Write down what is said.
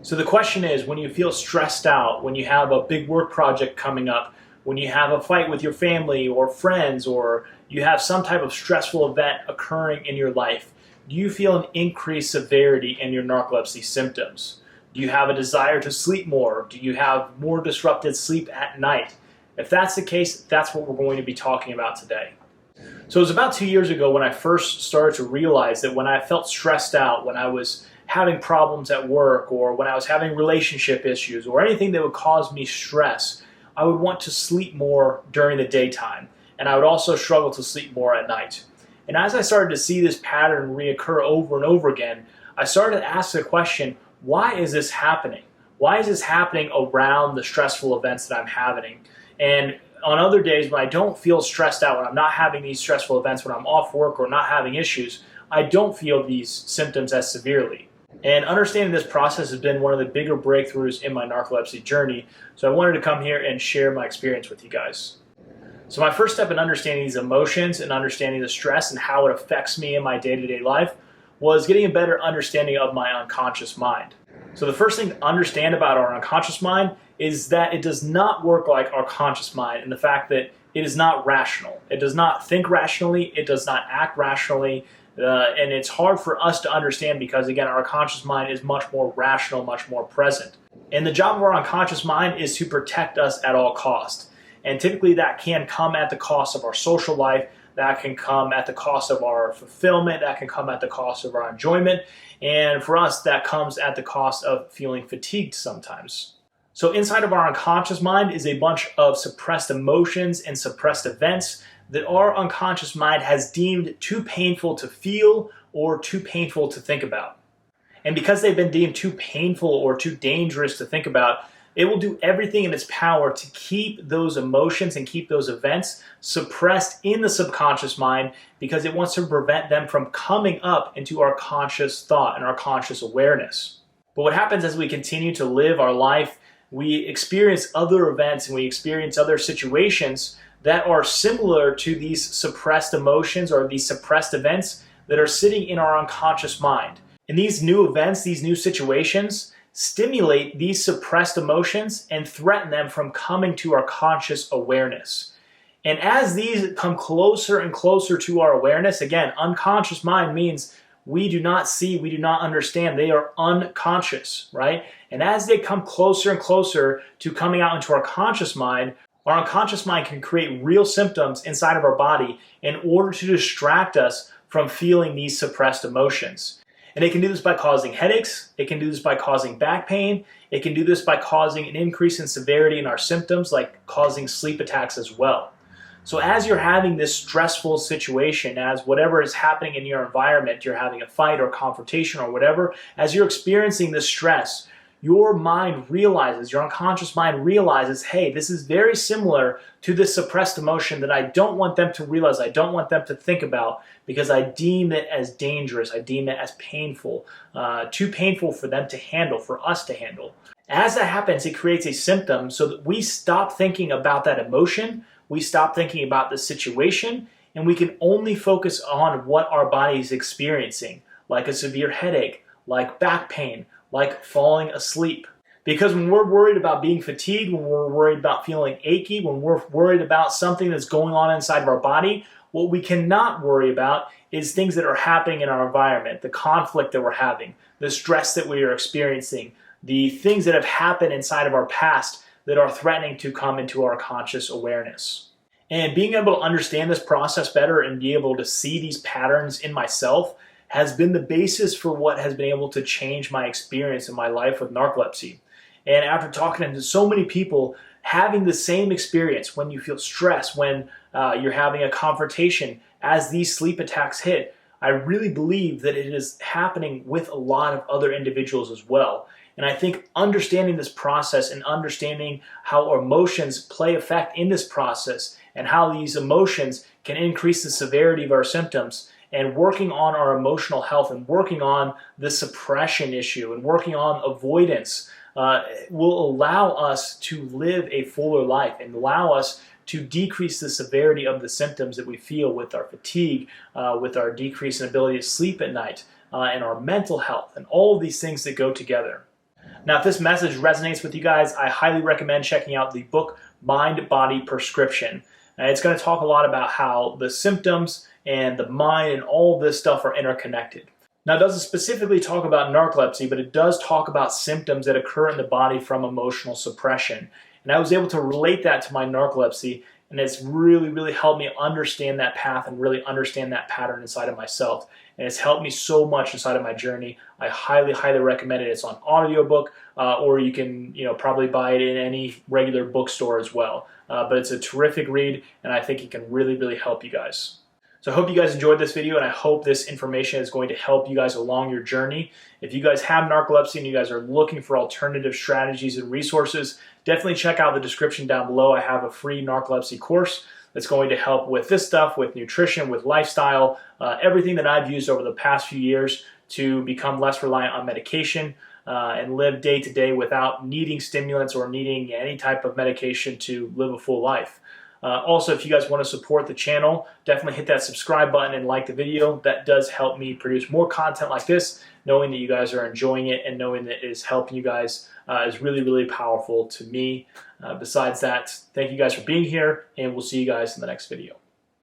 So the question is, when you feel stressed out, when you have a big work project coming up, when you have a fight with your family or friends, or you have some type of stressful event occurring in your life, do you feel an increased severity in your narcolepsy symptoms? Do you have a desire to sleep more? Do you have more disrupted sleep at night? If that's the case, that's what we're going to be talking about today. So it was about 2 years ago when I first started to realize that when I felt stressed out, when I was having problems at work, or when I was having relationship issues, or anything that would cause me stress, I would want to sleep more during the daytime, and I would also struggle to sleep more at night. And as I started to see this pattern reoccur over and over again, I started to ask the question, why is this happening? Why is this happening around the stressful events that I'm having? And on other days when I don't feel stressed out, when I'm not having these stressful events, when I'm off work or not having issues, I don't feel these symptoms as severely. And understanding this process has been one of the bigger breakthroughs in my narcolepsy journey, so I wanted to come here and share my experience with you guys. So my first step in understanding these emotions and understanding the stress and how it affects me in my day-to-day life was getting a better understanding of my unconscious mind. So the first thing to understand about our unconscious mind is that it does not work like our conscious mind, and the fact that it is not rational. It does not think rationally, it does not act rationally, and it's hard for us to understand because, again, our conscious mind is much more rational, much more present. And the job of our unconscious mind is to protect us at all costs. And typically that can come at the cost of our social life, that can come at the cost of our fulfillment, that can come at the cost of our enjoyment, and for us that comes at the cost of feeling fatigued sometimes. So inside of our unconscious mind is a bunch of suppressed emotions and suppressed events that our unconscious mind has deemed too painful to feel or too painful to think about. And because they've been deemed too painful or too dangerous to think about, it will do everything in its power to keep those emotions and keep those events suppressed in the subconscious mind because it wants to prevent them from coming up into our conscious thought and our conscious awareness. But what happens as we continue to live our life, we experience other events and we experience other situations that are similar to these suppressed emotions or these suppressed events that are sitting in our unconscious mind. And these new events, these new situations, stimulate these suppressed emotions and threaten them from coming to our conscious awareness. And as these come closer and closer to our awareness, again, unconscious mind means we do not see, we do not understand, they are unconscious, right? And as they come closer and closer to coming out into our conscious mind, our unconscious mind can create real symptoms inside of our body in order to distract us from feeling these suppressed emotions. And it can do this by causing headaches, it can do this by causing back pain, it can do this by causing an increase in severity in our symptoms, like causing sleep attacks as well. So as you're having this stressful situation, as whatever is happening in your environment, you're having a fight or confrontation or whatever, as you're experiencing this stress, your mind realizes, your unconscious mind realizes, hey, this is very similar to this suppressed emotion that I don't want them to realize, I don't want them to think about, because I deem it as dangerous, I deem it as painful, too painful for them to handle, for us to handle. As that happens, it creates a symptom so that we stop thinking about that emotion, we stop thinking about the situation, and we can only focus on what our body is experiencing, like a severe headache, like back pain, like falling asleep. Because when we're worried about being fatigued, when we're worried about feeling achy, when we're worried about something that's going on inside of our body, what we cannot worry about is things that are happening in our environment, the conflict that we're having, the stress that we are experiencing, the things that have happened inside of our past that are threatening to come into our conscious awareness. And being able to understand this process better and be able to see these patterns in myself has been the basis for what has been able to change my experience in my life with narcolepsy. And after talking to so many people having the same experience, when you feel stress, when you're having a confrontation, as these sleep attacks hit, I really believe that it is happening with a lot of other individuals as well. And I think understanding this process and understanding how our emotions play effect in this process and how these emotions can increase the severity of our symptoms, and working on our emotional health and working on the suppression issue and working on avoidance will allow us to live a fuller life and allow us to decrease the severity of the symptoms that we feel with our fatigue, with our decrease in ability to sleep at night, and our mental health, and all of these things that go together. Now, if this message resonates with you guys, I highly recommend checking out the book Mind Body Prescription. It's going to talk a lot about how the symptoms and the mind and all this stuff are interconnected. Now, it doesn't specifically talk about narcolepsy, but it does talk about symptoms that occur in the body from emotional suppression. And I was able to relate that to my narcolepsy, and it's really, really helped me understand that path and really understand that pattern inside of myself. And it's helped me so much inside of my journey. I highly, highly recommend it. It's on audiobook, or you can, probably buy it in any regular bookstore as well. But it's a terrific read, and I think it can really, really help you guys. So I hope you guys enjoyed this video, and I hope this information is going to help you guys along your journey. If you guys have narcolepsy and you guys are looking for alternative strategies and resources, definitely check out the description down below. I have a free narcolepsy course that's going to help with this stuff, with nutrition, with lifestyle, everything that I've used over the past few years to become less reliant on medication and live day to day without needing stimulants or needing any type of medication to live a full life. Also, if you guys want to support the channel, definitely hit that subscribe button and like the video. That does help me produce more content like this. Knowing that you guys are enjoying it and knowing that it is helping you guys is really, really powerful to me. Besides that, thank you guys for being here, and we'll see you guys in the next video.